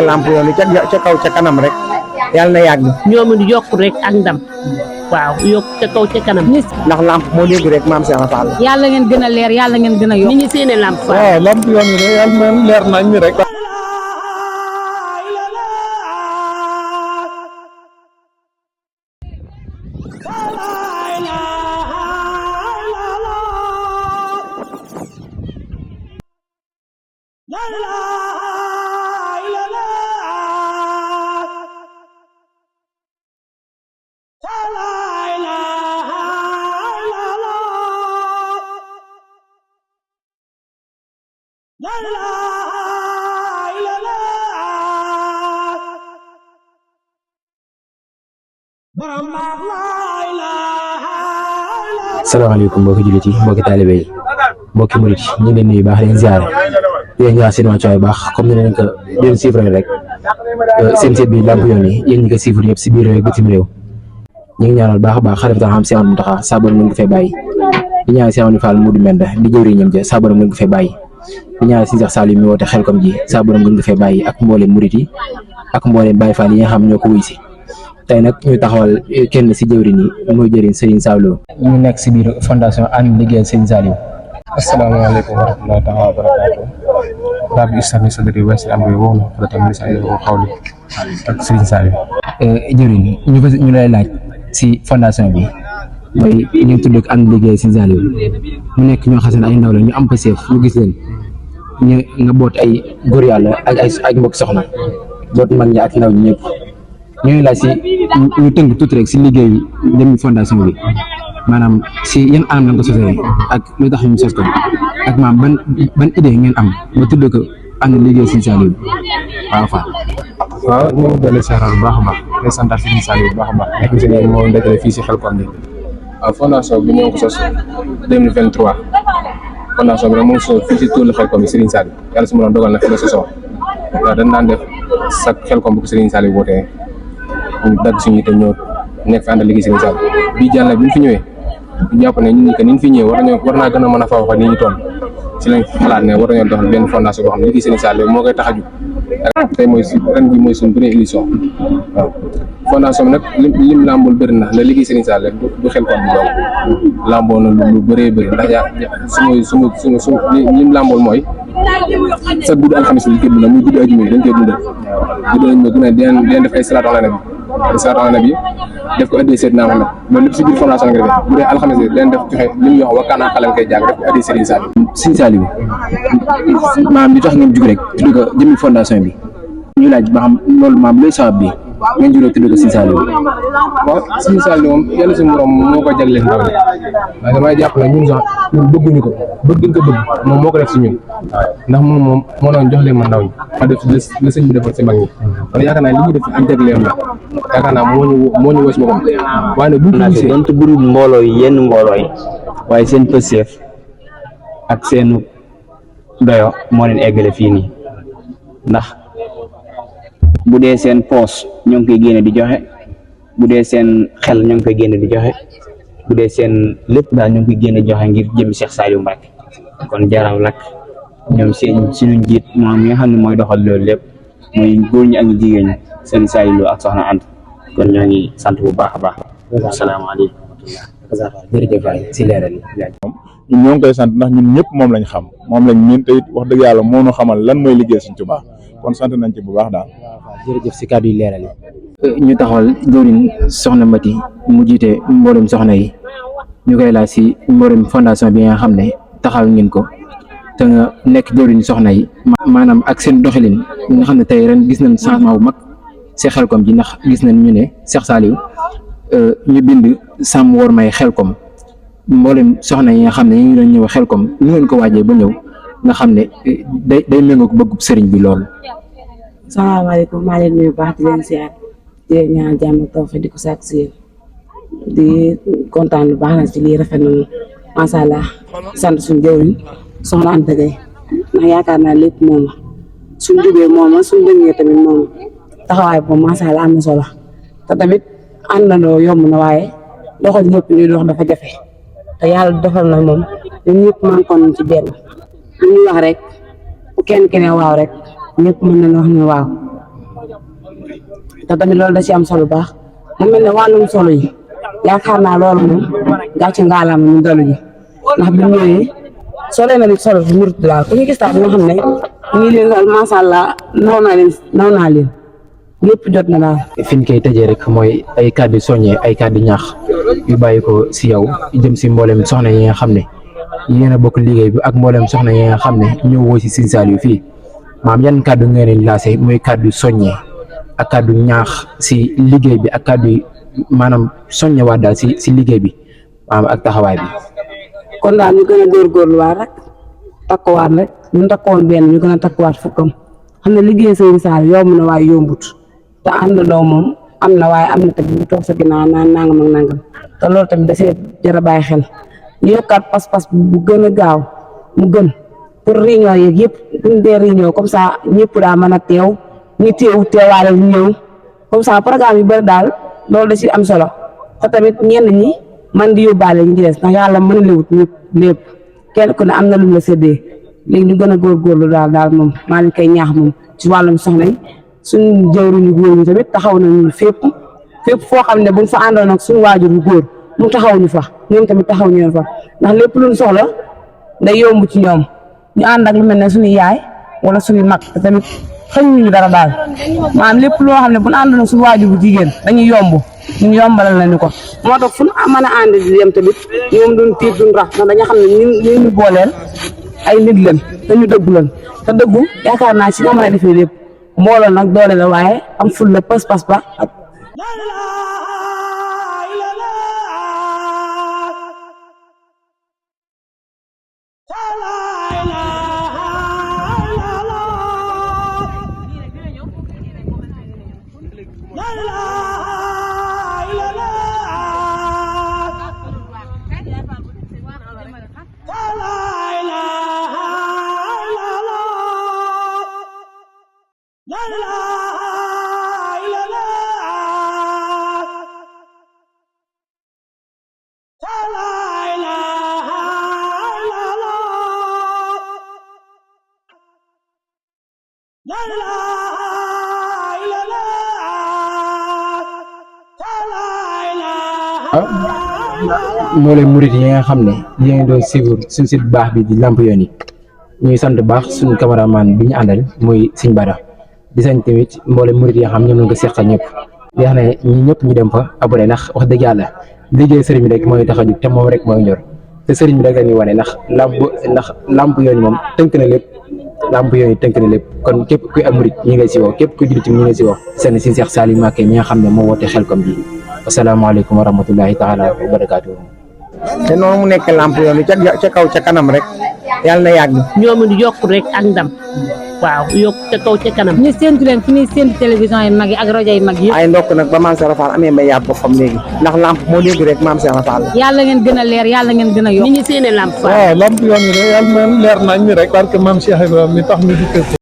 lamp yoon ca kaw ca kanam rek yàlla na yàgg ñoom ñu yokk rek ak ndam waaw yokk ca kaw ca kanam ndax lamp moo dégg rek maam Cheikh Fall yàlla ngeen gën a leer yàlla ngeen gën a yokk ni ñu seene lamp fa waaw lamp yoon yi de yàlla na leer nañ mi rek salaamaaleykum mbokki jullit yi mbokki taalibe yi mbokki murit yi ñu ngi leen nuyu baax leen ziare yéen ñaa seen wàccuwaay baax comme ni leen ko leen suivre rek seen seet bi lamp yoon yi yéen ñi ko suivre yëpp si biir réew ak bitim réew ñu ngi ñaanal baax a baax xalifa taxam si Amadou Mountakha saabara mën ko fay bàyyi di ñaanal si Amadou Fall Modou Menda di jëwriñam ja saabara mën ko fay bàyyi di ñaanal si Cheikh Saliou mi woote Xelkom ji saabara mën ko fay bàyyi ak mbooleem murit yi ak mbooleem Baye Fall yi nga xam ñoo ko wuy si tey nag ñu taxawal kenn si jëwriñ yi mooy jëriñ Serigne Saliou ñu nekk si biir fondation ànd liggéeyal Serigne Saliou. asalaamaaleykum wa rahmatullahi taala wa barakaatu rabbi islami sadri wa yassir amri wahlul uqdatan min lisani yafqahu qawli ak Serigne Saliou. jëwriñ ñu lay laaj si fondation bi mooy ñu tudd ak ànd liggéeyal Serigne Saliou mu nekk ñoo xam ne ay ndaw la ñu am passeef ñu gis leen ñu nga boot ay góor yàlla ak ay mbokk soxna boot mag ñi ak ndaw ñi ñëpp ñooy laaj si ñu tënk tuuti rek si liggéey dem fondation bi maanaam si yan anam lañ ko sosee ak lu tax ñu sos ko ak maam ban idée ngeen am ba tudd ko ànd liggéey Serigne Saliou waaw fa waaw ñu ngi doon seeral bu baax a baax di sant Serigne Saliou bu baax a baax nekk ci ne moo dajale fii si Xelkom bi waaw fondation bi ñoo ngi ko sos 2023 fondation bi nag moo ngi sos fii si tuuli Xelkom bi Serigne Saliou yàlla su ma doon dogal na fi la sosoo waaw dañ naan def sa Xelkom bu ko Serigne Saliou wootee ñu dagg suñu yite ñëw nekk fi ànd liggéey Serigne Saliou bii jàll bi ñu fi ñëwee ñu jàpp ne ñun ñi que ni ñu fi ñëwee war naa gën a mën a faaw ni ñu toll ci lañ xalaat ne war nañoo doxal benn fondation boo xam ne liggéey Serigne Saliou moo koy tax a jug tey mooy ren bi mooy suñu première édition waaw fondation bi nag lim làmbool bëri na la liggéey Serigne Saliou du Xelkom bi donc làmboo na lu bëree bëri ndax suñu lim làmbool mooy sa guddi alxamis bi kër bi nag muy guddi ajuma yi dañ koy dundal guddi ajuma gu ne dinañ def ay salaatu ala nabi salaatu ala nabi def ko addee Seydina Muhammad loolu lépp si biir fondation nga defee bu dee alxames yi dañ def joxe li mu yox wakkaanaa xalam koy jàng def ko addee Serigne Saliou. Serigne Saliou maam li tax ngeen jug rek tudd ko jëmmi fondation bi ñu laaj ba xam loolu maam luy sabab bi ngeen jug rek tudd ko Serigne Saliou. waaw Serigne Saliou moom yàlla suñu borom moo ko jagleel ndaw ñi waaye damay jàpp ne ñun sax ñun bëgguñu ko bëgg ko bëgg moom moo ko def si ñun ndax moom moo doon jox leen ma ndaw ñi ma def la sëñ bi defoon si mag ñi kon yaakaar naa li ñu def ak jagleem la yaakaar naa moo ñu wës boppam waaye nag bu ñu gisee donte bëriwul mbooloo yi yenn mbooloo yi waaye seen pëseef ak seenu doyo moo leen eggale fii nii ndax bu dee seen poos ñoo ngi koy génne di joxe bu dee seen xel ñoo ngi koy génne di joxe bu dee seen lépp daal ñoo ngi koy génne joxe ngir jëm Cheikh Saliou Mbacké kon jaraw lak ñoom seen suñu njiit moom mi nga xam ne mooy doxal loolu lépp muy góor ñi ak jigéen ñi seen Saliou ak soxna Anta kon ñoo ngi sant bu baax a baax. asalaamaaleykum wa rahmatulah. jërëjëf waay si leeral yi. ñun ñoo ngi koy sant ndax ñun ñëpp moom lañ xam moom lañ miin te it wax dëgg yàlla moo ñu xamal lan mooy liggéey Serigne Touba kon sant nañ ci bu baax daal. jërëjëf si kàddu yi leeral yi. ñu taxawal jëwriñ soxna Mati mu jiite mboolem soxna yi ñu koy laaj si mboolem fondation bi nga xam ne taxawal ngeen ko te nga nekk jëwriñ soxna yi. maanaam ak seen doxalin nga xam ne tey ren gis nañ changement bu mag si Xelkom ji ndax gis nañ ñu ne Cheikh Saliou ñu bind sàmm war may Xelkom mboolem soxna yi nga xam ne ñu ngi doon ñëw Xelkom ñu ngeen ko waajee ba ñëw nga xam ne day méngoo ko bëggub sëriñ bi lool. salaamaaleykum maa leen nuyu baax di leen siyaar di leen ñaan jàmm ak tawfeex di ko sàkk si yéen di kontaan bu baax na ci lii rafet na macha allah sant suñu jëwriñ soxna Anta Gueye ndax yaakaar naa lépp moom la suñ jubee moom suñ dëngee tamit moom taxawaay boobu macha allah am na solo te tamit àndandoo yomb na waaye doxal ñëpp ñuy dox dafa jafe te yàlla defal na moom ñun ñëpp mankoon nañ ci benn lu ñu wax rek bu kenn ki ne waaw rek ñëpp mën nañu wax ne waaw te tamit loolu da ci am solo baax mu mel ne wàllum solo yi yaakaar naa loolu moom gàcce ngaalaama ñu dalu ji ndax bu ñëwee solo na nit solo fi murit daal ku ñu gis daal nga xam ne ñii leen daal macha allah naw naa leen lépp jot na daal. fi ñu koy tëjee rek mooy ay kàddu soññee ay kàddu ñaax yu bàyyi ko si yow jëm si mboolem soxna yi nga xam ne yéen a bokk liggéey bi ak mboolem soxna yi nga xam ne ñëw woo si Serigne Saliou fii maam yan kàddu ngeen leen lancé muy kàddu soññee ak kàddu ñaax si liggéey bi ak kàddu maanaam soññewaat daal si liggéey bi maanaam ak taxawaay bi. kon daal ñu gën a góorgóorluwaat rek takkuwaat rek ñu takkoon benn ñu gën a takkuwaat fukkam xam ne liggéey Serigne Saliou yomb na waaye yombut te àndandoo moom am na waaye am na tamit ñu toog sa ginnaaw naan nangam ak nangam te loolu tamit da see jar a bàyyi xel ñu yokkaat pas-pas bu gën a gaaw mu gën pour réunion yeeg yëpp buñ dee réunion comme ça ñëpp daa mën a teew ñu teewaale ñu ñëw comme ça programme yu bëri daal loolu da ci am solo te tamit ñenn ñi man di yóbbaale ñu ci des ndax yàlla mën lewut ñëpp lépp kenn ku ne am na lu mu la séddee léegi ñu gën a góorgóorlu daal moom maa ngi koy ñaax moom ci wàllum soxna yi suñu jëwriñu góor ñi tamit taxaw nañu fépp foo xam ne buñ fa àndoon ak suñu waajur bu góor mu taxaw ñu fa ñoom tamit taxaw ñu fa ndax lépp luñ soxla day yomb ci ñoom ñu ànd ak lu mel ne suñu yaay wala suñu mag te tamit xëñuñu dara daal maanaam lépp loo xam ne buñ àndoon ak suñu waajur bu jigéen dañuy yomb ñu yombalal nañu ko moo tax fu ñu mën a ànd di dem tamit ñoom duñ tiit duñ rax ndax dañu xam ne ñu booleel ay nit leen dañu dëggu leen te dëggu yaakaar naa ci nga mën a defee lépp mbooloo nag doole la waaye am ful la pas-pas ba ak moo leen murit yi nga xam ne yéen doon suivre suñu site bu baax bi di Lamp Yoon yi ñuy sant baax suñu cameraman bi ñu àndal muy Sëñ Bada di sant tamit mboolem murit yi nga xam ñoom ñoo ko seqal ñëpp di wax ne ñi ñëpp ñu dem fa abonné ndax wax dëgg yàlla liggéey sëriñ bi rek mooy tax a jóg te moom rek mooy ñor te sëriñ bi rek la ñuy wane ndax Lamp Yoon moom tënk na lépp Lamp Yoon yi tënk na lépp kon képp kuy am murit ñi ngay si woo képp kuy jullit ñi ngay si woo seen si Cheikh Saliou Mbacké mi nga xam ne moo woote Xelcom bi asalaamaaleykum wa rahmatullahi taala wa barakaatuhu. te noonu mu nekk Lamp Yoon yi ca kaw ca kanam rek yàlla na yàgg. ñoom it yokk rek ak ndam waaw yokk ca kaw ca kanam. ñu séntu leen fi ñuy séntu télévision yi mag yi ak rajo yi mag yi. ay ndokk nag ba Maam Cheikh Fall amee mbay yàpp boppam léegi ndax lamp moo léegi rek Maam Cheikh Fall. yàlla ngeen gën a leer yàlla ngeen gën a yokk. ni ñu séenee lamp fa. waaw Lamp Yoon yi de yàlla na leer nañ ni rek parce que Maam Cheikh Ibrahima mi tax ñu di